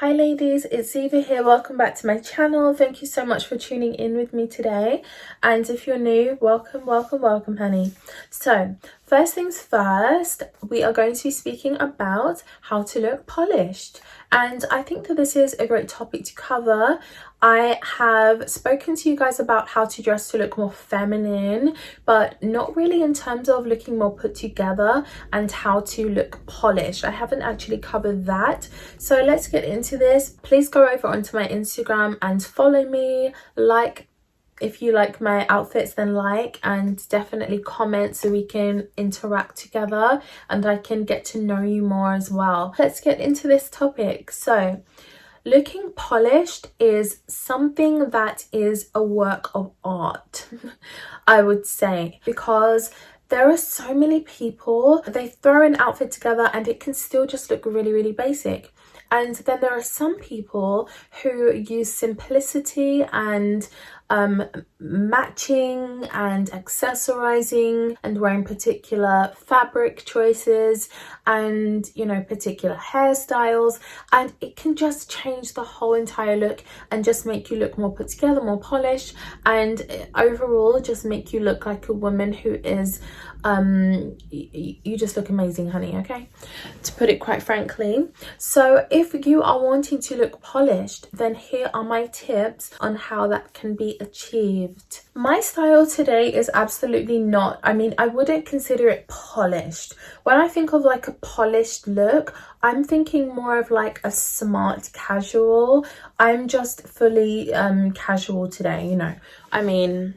Hi ladies, it's Ziva here. Welcome back to my channel. Thank you so much for tuning in with me today. And if you're new, welcome honey. So first things first, we are going to be speaking about how to look polished. And I think that this is a great topic to cover. I have spoken to you guys about how to dress to look more feminine, but not really in terms of looking more put together and how to look polished. I haven't actually covered that. So let's get into this. Please go over onto my Instagram and follow me. If you like my outfits, then and definitely comment so we can interact together and I can get to know you more as well. Let's get into this topic. So looking polished is something that is a work of art, I would say, because there are so many people, they throw an outfit together and it can still just look really basic. And then there are some people who use simplicity and matching and accessorizing and wearing particular fabric choices and, you know, particular hairstyles, and it can just change the whole entire look and just make you look more put together, more polished, and overall just make you look like a woman who is you just look amazing, honey, okay, to put it quite frankly. So if you are wanting to look polished, then here are my tips on how that can be achieved. My style today is absolutely not, I wouldn't consider it polished. When I think of like a polished look, I'm thinking more of like a smart casual. I'm just fully casual today, you know.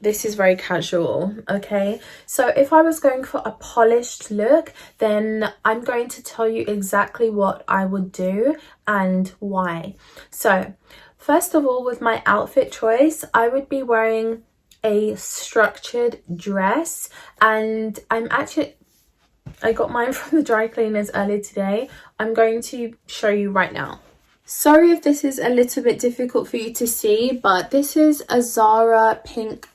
This is very casual, okay? So if I was going for a polished look, then I'm going to tell you exactly what I would do and why. So first of all, with my outfit choice, I would be wearing a structured dress, and I got mine from the dry cleaners earlier today. I'm going to show you right now. Sorry if this is a little bit difficult for you to see, but this is a Zara pink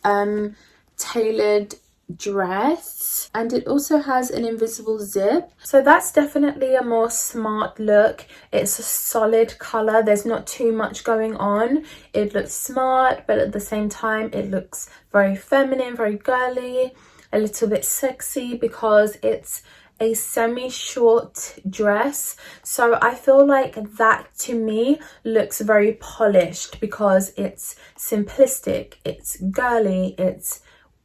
tailored dress, and it also has an invisible zip. So that's definitely a more smart look. It's a solid color. There's not too much going on. It looks smart, but at the same time it looks very feminine, very girly, a little bit sexy because it's a semi-short dress. So I feel like that to me looks very polished because it's simplistic, it's girly, it's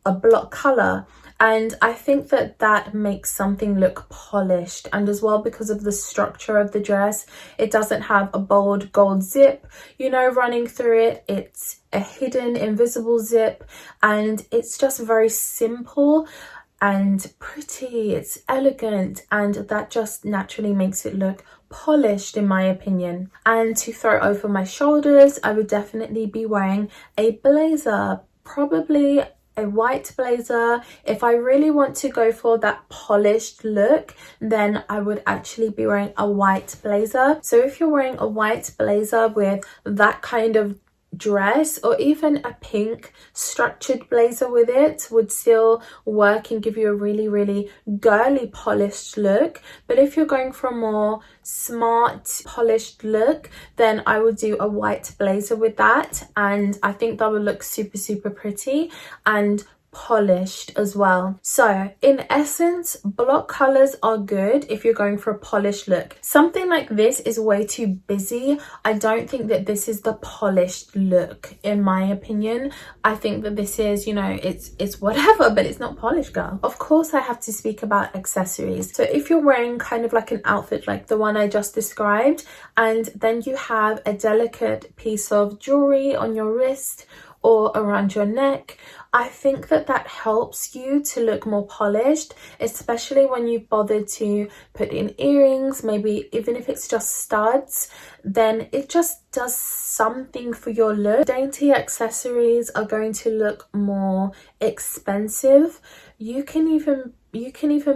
a block color, and I think that that makes something look polished. And as well, because of the structure of the dress, it doesn't have a bold gold zip, you know, running through it. It's a hidden invisible zip, and it's just very simple and pretty, it's elegant, and that just naturally makes it look polished in my opinion. And to throw over my shoulders, I would definitely be wearing a blazer, probably a white blazer. If I really want to go for that polished look, then I would actually be wearing a white blazer. So if you're wearing a white blazer with that kind of dress, or even a pink structured blazer with it, would still work and give you a really girly polished look. But if you're going for a more smart polished look, then I would do a white blazer with that, and I think that would look super pretty and polished as well. So in essence, block colors are good if you're going for a polished look. Something like this is way too busy. I don't think that this is the polished look in my opinion. I think that this is, you know, it's whatever, but it's not polished, girl. Of course I have to speak about accessories. So if you're wearing kind of like an outfit like the one I just described, and then you have a delicate piece of jewelry on your wrist or around your neck, I think that that helps you to look more polished, especially when you've bothered to put in earrings, maybe even if it's just studs, then it just does something for your look. Dainty accessories are going to look more expensive. You can even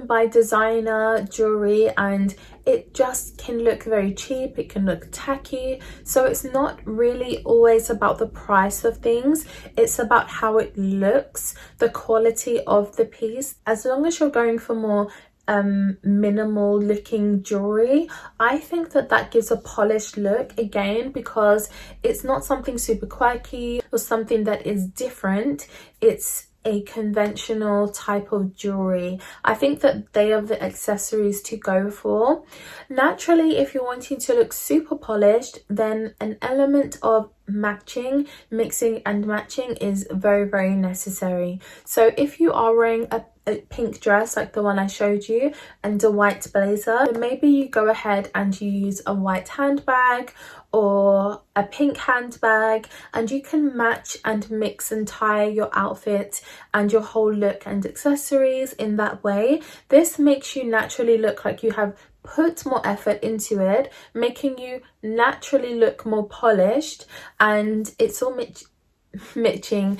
buy designer jewelry and it just can look very cheap, it can look tacky. So it's not really always about the price of things, it's about how it looks, the quality of the piece. As long as you're going for more minimal looking jewelry, I think that that gives a polished look again, because it's not something super quirky or something that is different. It's a conventional type of jewelry. I think that they are the accessories to go for. Naturally, if you're wanting to look super polished, then an element of mixing and matching is very, very necessary. So if you are wearing a pink dress like the one I showed you and a white blazer, then maybe you go ahead and you use a white handbag or a pink handbag, and you can match and mix and tie your outfit and your whole look and accessories in that way. This makes you naturally look like you have put more effort into it, making you naturally look more polished, and it's all mixing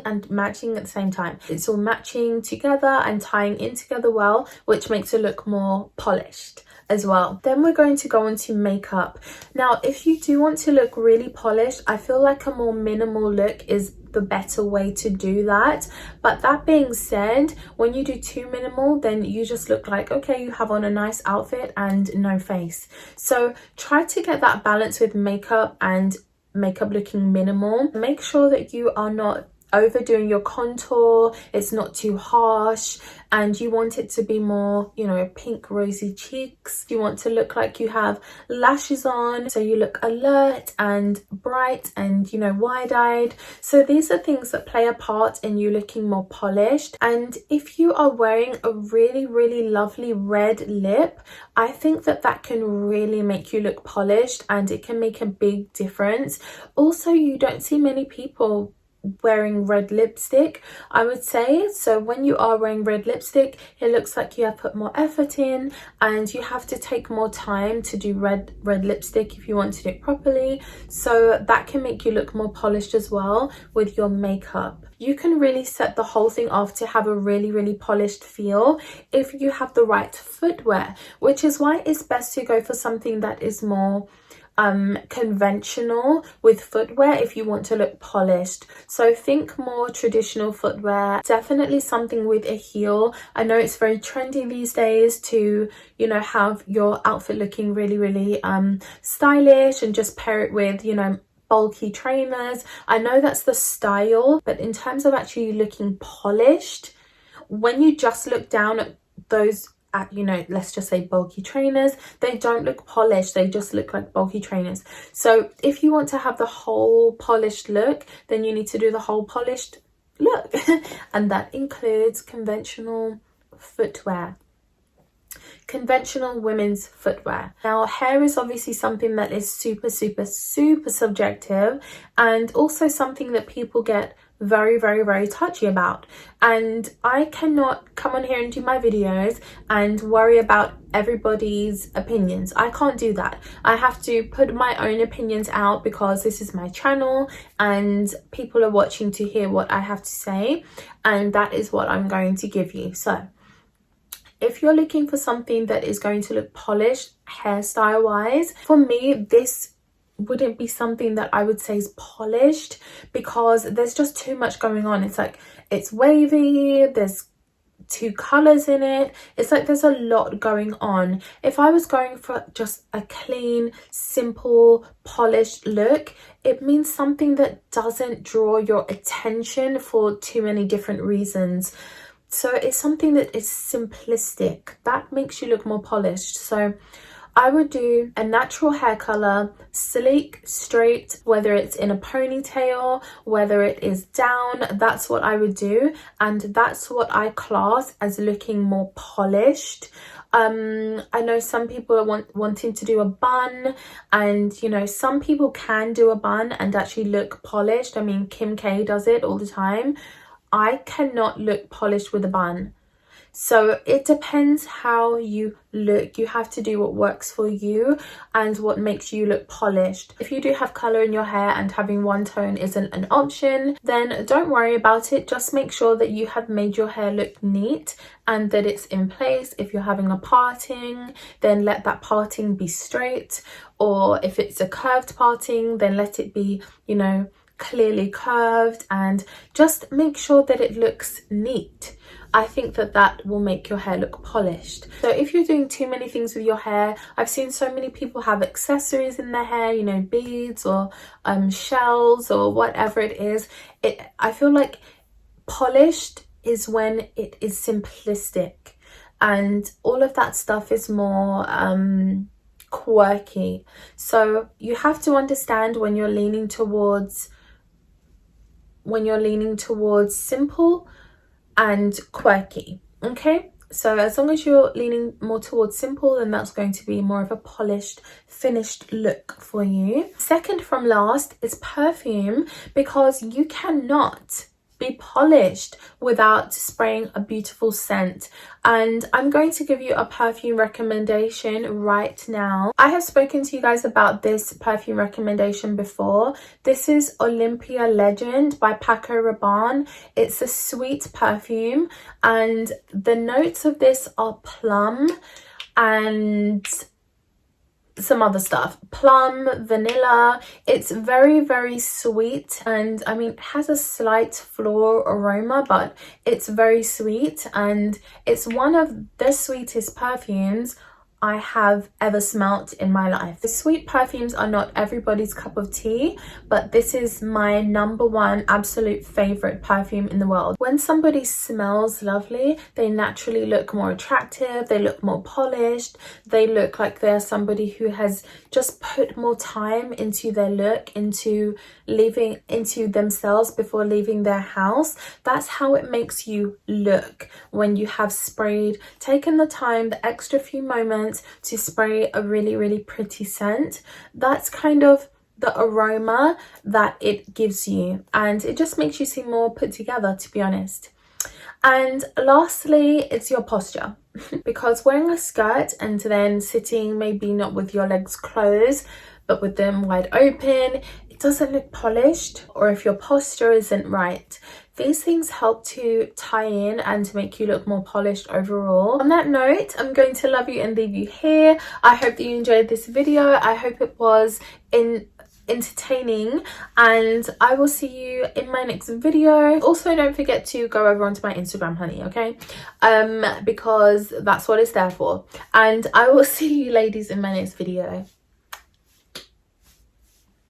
and matching at the same time. It's all matching together and tying in together well, which makes it look more polished as well. Then we're going to go on to makeup. Now, if you do want to look really polished, I feel like a more minimal look is the better way to do that. But that being said, when you do too minimal, then you just look like, okay, you have on a nice outfit and no face. So try to get that balance with makeup and makeup looking minimal. Make sure that you are not overdoing your contour, it's not too harsh, and you want it to be more, you know, pink rosy cheeks. You want to look like you have lashes on, so you look alert and bright and, you know, wide-eyed. So these are things that play a part in you looking more polished. And if you are wearing a really, really lovely red lip, I think that that can really make you look polished, and it can make a big difference. Also, you don't see many people wearing red lipstick, I would say. So when you are wearing red lipstick, it looks like you have put more effort in, and you have to take more time to do red lipstick if you want to do it properly. So that can make you look more polished as well with your makeup. You can really set the whole thing off to have a really, really polished feel if you have the right footwear, which is why it's best to go for something that is more conventional with footwear if you want to look polished. So think more traditional footwear, definitely something with a heel. I know it's very trendy these days to, you know, have your outfit looking really, really stylish, and just pair it with, you know, bulky trainers. I know that's the style, but in terms of actually looking polished, when you just look down at those, you know, let's just say bulky trainers, they don't look polished, they just look like bulky trainers. So if you want to have the whole polished look, then you need to do the whole polished look and that includes conventional footwear, conventional women's footwear. Now, hair is obviously something that is super subjective, and also something that people get very touchy about, and I cannot come on here and do my videos and worry about everybody's opinions. I can't do that. I have to put my own opinions out because this is my channel and people are watching to hear what I have to say, and that is what I'm going to give you. So if you're looking for something that is going to look polished hairstyle wise, for me this wouldn't be something that I would say is polished, because there's just too much going on. It's like, it's wavy, there's two colors in it, it's like there's a lot going on. If I was going for just a clean, simple, polished look, it means something that doesn't draw your attention for too many different reasons. So it's something that is simplistic, that makes you look more polished. So I would do a natural hair color, sleek, straight, whether it's in a ponytail, whether it is down, that's what I would do. And that's what I class as looking more polished. I know some people are wanting to do a bun, and you know, some people can do a bun and actually look polished. I mean, Kim K does it all the time. I cannot look polished with a bun. So it depends how you look. You have to do what works for you and what makes you look polished. If you do have colour in your hair and having one tone isn't an option, then don't worry about it. Just make sure that you have made your hair look neat and that it's in place. If you're having a parting, then let that parting be straight. Or if it's a curved parting, then let it be, you know, clearly curved, and just make sure that it looks neat. I think that that will make your hair look polished. So if you're doing too many things with your hair, I've seen so many people have accessories in their hair, you know, beads or shells or whatever it is. I feel like polished is when it is simplistic, and all of that stuff is more quirky. So you have to understand when you're leaning towards simple and quirky. Okay, so as long as you're leaning more towards simple, then that's going to be more of a polished, finished look for you. Second from last is perfume, because you cannot be polished without spraying a beautiful scent. And I'm going to give you a perfume recommendation right now. I have spoken to you guys about this perfume recommendation before. This is Olympia Legend by Paco Rabanne. It's a sweet perfume, and the notes of this are plum and some other stuff, plum, vanilla. It's very, very sweet, and I mean, it has a slight floral aroma, but it's very sweet, and it's one of the sweetest perfumes I have ever smelt in my life. The sweet perfumes are not everybody's cup of tea, but this is my number one absolute favorite perfume in the world. When somebody smells lovely, they naturally look more attractive, they look more polished, they look like they're somebody who has just put more time into their look, into themselves before leaving their house. That's how it makes you look when you have taken the time, the extra few moments to spray a really, really pretty scent. That's kind of the aroma that it gives you, and it just makes you seem more put together, to be honest. And lastly, it's your posture, because wearing a skirt and then sitting, maybe not with your legs closed but with them wide open, it doesn't look polished. Or if your posture isn't right, these things help to tie in and to make you look more polished overall. On that note, I'm going to love you and leave you here. I hope that you enjoyed this video. I hope it was entertaining, and I will see you in my next video. Also, don't forget to go over onto my Instagram, honey, okay? Because that's what it's there for. And I will see you ladies in my next video.